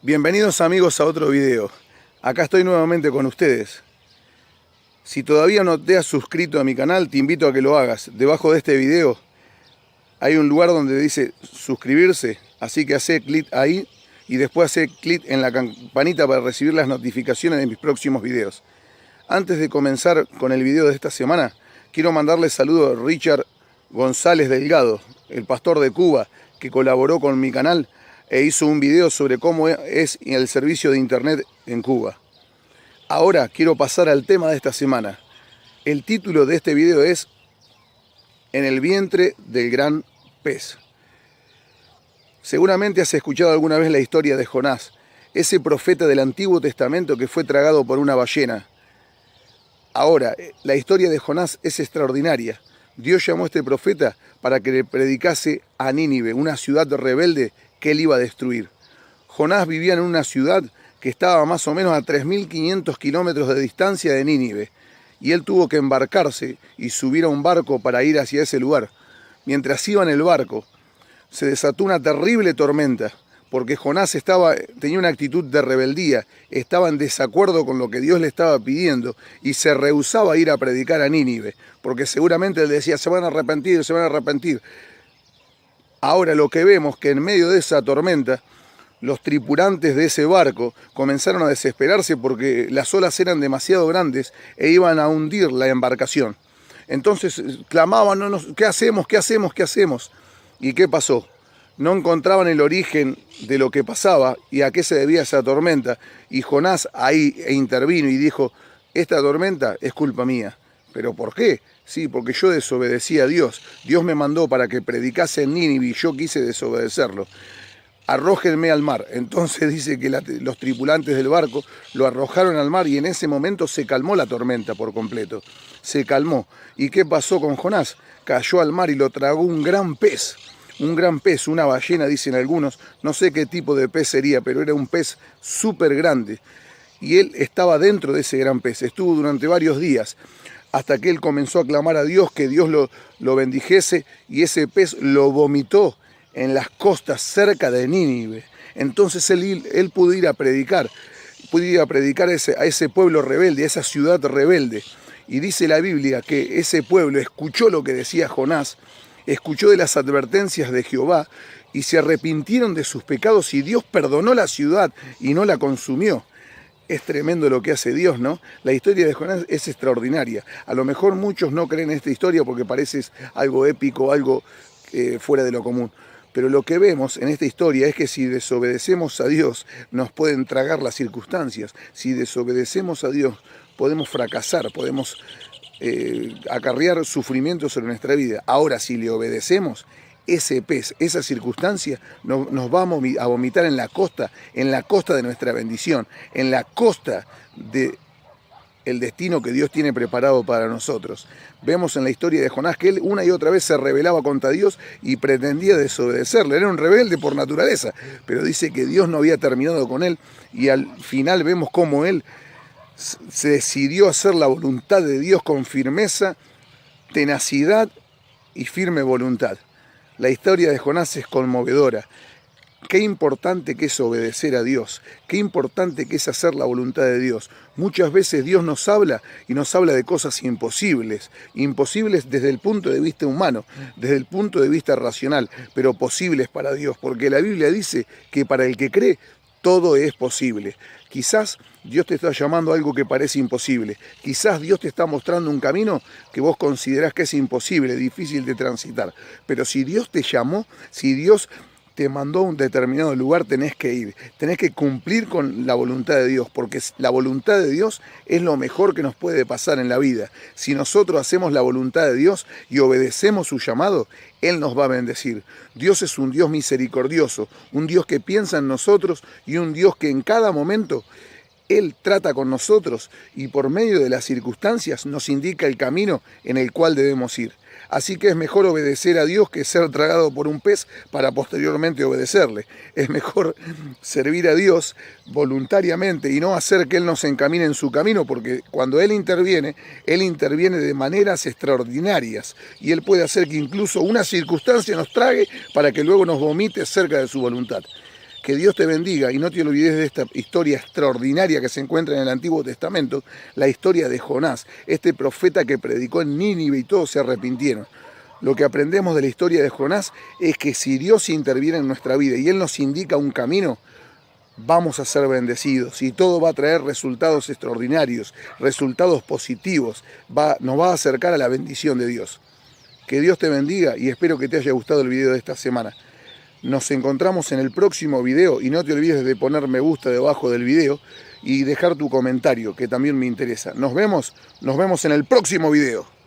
Bienvenidos amigos a otro video. Acá estoy nuevamente con ustedes. Si todavía no te has suscrito a mi canal, te invito a que lo hagas. Debajo de este video hay un lugar donde dice suscribirse, así que hace clic ahí y después hace clic en la campanita para recibir las notificaciones de mis próximos videos. Antes de comenzar con el video de esta semana, quiero mandarle saludos a Richard González Delgado, el pastor de Cuba, que colaboró con mi canal e hizo un video sobre cómo es el servicio de internet en Cuba. Ahora quiero pasar al tema de esta semana. El título de este video es En el vientre del gran pez. Seguramente has escuchado alguna vez la historia de Jonás, ese profeta del Antiguo Testamento que fue tragado por una ballena. Ahora, la historia de Jonás es extraordinaria. Dios llamó a este profeta para que le predicase a Nínive, una ciudad rebelde que él iba a destruir. Jonás vivía en una ciudad que estaba más o menos a 3.500 kilómetros de distancia de Nínive, y él tuvo que embarcarse y subir a un barco para ir hacia ese lugar. Mientras iba en el barco, se desató una terrible tormenta, porque Jonás tenía una actitud de rebeldía, estaba en desacuerdo con lo que Dios le estaba pidiendo y se rehusaba a ir a predicar a Nínive, porque seguramente él decía, se van a arrepentir, se van a arrepentir. Ahora lo que vemos que en medio de esa tormenta, los tripulantes de ese barco comenzaron a desesperarse porque las olas eran demasiado grandes e iban a hundir la embarcación. Entonces clamaban, ¿qué hacemos? ¿Qué hacemos? ¿Qué hacemos? ¿Y qué pasó? No encontraban el origen de lo que pasaba y a qué se debía esa tormenta. Y Jonás ahí intervino y dijo, esta tormenta es culpa mía. ¿Pero por qué? Sí, porque yo desobedecí a Dios. Dios me mandó para que predicase en Nínive y yo quise desobedecerlo. Arrójenme al mar. Entonces dice que los tripulantes del barco lo arrojaron al mar y en ese momento se calmó la tormenta por completo. Se calmó. ¿Y qué pasó con Jonás? Cayó al mar y lo tragó un gran pez. Un gran pez, una ballena, dicen algunos. No sé qué tipo de pez sería, pero era un pez súper grande. Y él estaba dentro de ese gran pez. Estuvo durante varios días, hasta que él comenzó a clamar a Dios, que Dios lo bendijese, y ese pez lo vomitó en las costas cerca de Nínive. Entonces él pudo ir a predicar a ese pueblo rebelde, a esa ciudad rebelde. Y dice la Biblia que ese pueblo escuchó lo que decía Jonás, escuchó de las advertencias de Jehová y se arrepintieron de sus pecados y Dios perdonó la ciudad y no la consumió. Es tremendo lo que hace Dios, ¿no? La historia de Jonás es extraordinaria. A lo mejor muchos no creen en esta historia porque parece algo épico, algo fuera de lo común. Pero lo que vemos en esta historia es que si desobedecemos a Dios, nos pueden tragar las circunstancias. Si desobedecemos a Dios, podemos fracasar, podemos acarrear sufrimiento sobre nuestra vida. Ahora, si le obedecemos, ese pez, esa circunstancia, nos va a vomitar en la costa de nuestra bendición, en la costa de el destino que Dios tiene preparado para nosotros. Vemos en la historia de Jonás que él una y otra vez se rebelaba contra Dios y pretendía desobedecerle. Era un rebelde por naturaleza, pero dice que Dios no había terminado con él y al final vemos cómo él se decidió hacer la voluntad de Dios con firmeza, tenacidad y firme voluntad. La historia de Jonás es conmovedora. Qué importante que es obedecer a Dios, qué importante que es hacer la voluntad de Dios. Muchas veces Dios nos habla y nos habla de cosas imposibles, imposibles desde el punto de vista humano, desde el punto de vista racional, pero posibles para Dios, porque la Biblia dice que para el que cree, todo es posible. Quizás Dios te está llamando a algo que parece imposible. Quizás Dios te está mostrando un camino que vos considerás que es imposible, difícil de transitar. Pero si Dios te llamó, si Dios te mandó a un determinado lugar, tenés que ir. Tenés que cumplir con la voluntad de Dios, porque la voluntad de Dios es lo mejor que nos puede pasar en la vida. Si nosotros hacemos la voluntad de Dios y obedecemos su llamado, Él nos va a bendecir. Dios es un Dios misericordioso, un Dios que piensa en nosotros y un Dios que en cada momento Él trata con nosotros y por medio de las circunstancias nos indica el camino en el cual debemos ir. Así que es mejor obedecer a Dios que ser tragado por un pez para posteriormente obedecerle. Es mejor servir a Dios voluntariamente y no hacer que Él nos encamine en su camino, porque cuando Él interviene de maneras extraordinarias y Él puede hacer que incluso una circunstancia nos trague para que luego nos vomite cerca de su voluntad. Que Dios te bendiga y no te olvides de esta historia extraordinaria que se encuentra en el Antiguo Testamento, la historia de Jonás, este profeta que predicó en Nínive y todos se arrepintieron. Lo que aprendemos de la historia de Jonás es que si Dios interviene en nuestra vida y Él nos indica un camino, vamos a ser bendecidos y todo va a traer resultados extraordinarios, resultados positivos, nos va a acercar a la bendición de Dios. Que Dios te bendiga y espero que te haya gustado el video de esta semana. Nos encontramos en el próximo video y no te olvides de poner me gusta debajo del video y dejar tu comentario, que también me interesa. Nos vemos en el próximo video.